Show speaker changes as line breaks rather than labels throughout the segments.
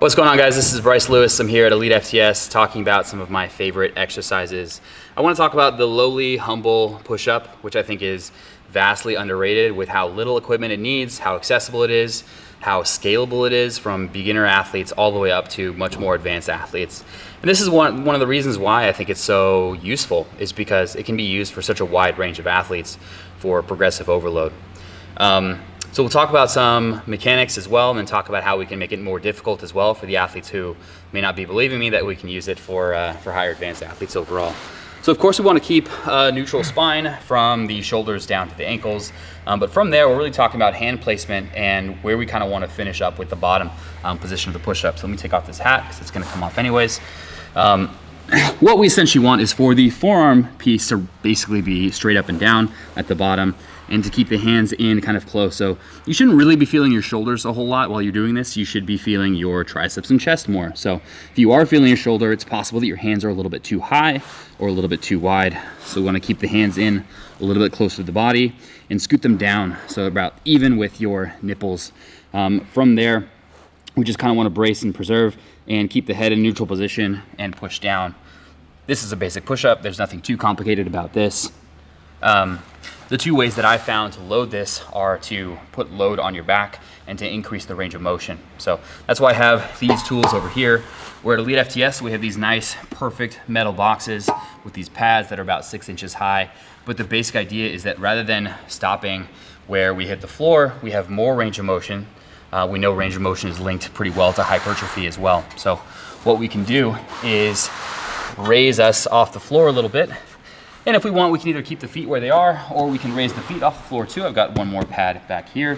What's going on, guys? This is Bryce Lewis. I'm here at elitefts talking about some of my favorite exercises. I want to talk about the lowly, humble push-up, which I think is vastly underrated with how little equipment it needs, how accessible it is, how scalable it is from beginner athletes all the way up to much more advanced athletes. And this is one of the reasons why I think it's so useful, is because it can be used for such a wide range of athletes for progressive overload. So we'll talk about some mechanics as well, and then talk about how we can make it more difficult as well for the athletes who may not be believing me that we can use it for higher advanced athletes overall. So of course we want to keep a neutral spine from the shoulders down to the ankles, but from there we're really talking about hand placement and where we kind of want to finish up with the bottom position of the push-up. So let me take off this hat because it's going to come off anyways. What we essentially want is for the forearm piece to basically be straight up and down at the bottom, and to keep the hands in kind of close. So you shouldn't really be feeling your shoulders a whole lot while you're doing this. You should be feeling your triceps and chest more. So if you are feeling your shoulder, it's possible that your hands are a little bit too high or a little bit too wide. So we want to keep the hands in a little bit closer to the body and scoot them down so about even with your nipples. From there, we just kind of want to brace and preserve and keep the head in neutral position and push down. This is a basic push-up. There's nothing too complicated about this. The two ways that I found to load this are to put load on your back and to increase the range of motion. So that's why I have these tools over here. We're at elitefts, we have these nice, perfect metal boxes with these pads that are about 6 inches high. But the basic idea is that rather than stopping where we hit the floor, we have more range of motion. We know range of motion is linked pretty well to hypertrophy as well. So what we can do is raise us off the floor a little bit. And if we want, we can either keep the feet where they are, or we can raise the feet off the floor too. I've got one more pad back here,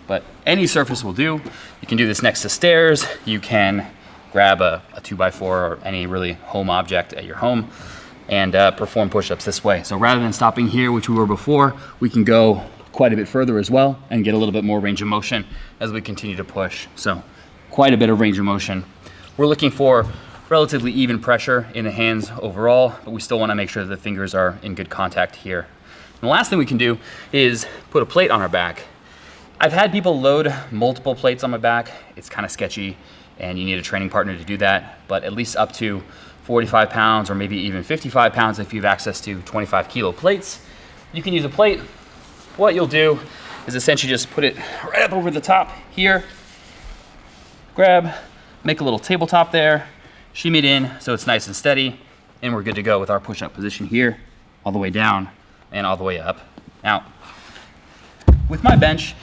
but any surface will do. You can do this next to stairs. You can grab a 2x4 or any really home object at your home and perform push-ups this way. So rather than stopping here, which we were before, we can go quite a bit further as well and get a little bit more range of motion as we continue to push. So quite a bit of range of motion. We're looking for relatively even pressure in the hands overall, but we still want to make sure that the fingers are in good contact here. And the last thing we can do is put a plate on our back. I've had people load multiple plates on my back. It's kind of sketchy and you need a training partner to do that, but at least up to 45 pounds or maybe even 55 pounds if you have access to 25 kilo plates, you can use a plate. What you'll do is essentially just put it right up over the top here, grab, make a little tabletop there, shimmy it in so it's nice and steady, and we're good to go with our push-up position here, all the way down and all the way up. Now, with my bench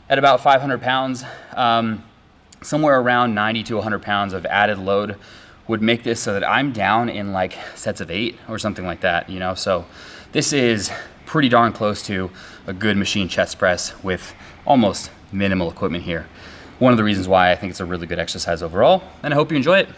at about 500 pounds, somewhere around 90 to 100 pounds of added load would make this so that I'm down in like sets of 8 or something like that, you know? So this is pretty darn close to a good machine chest press with almost minimal equipment here. One of the reasons why I think it's a really good exercise overall, and I hope you enjoy it.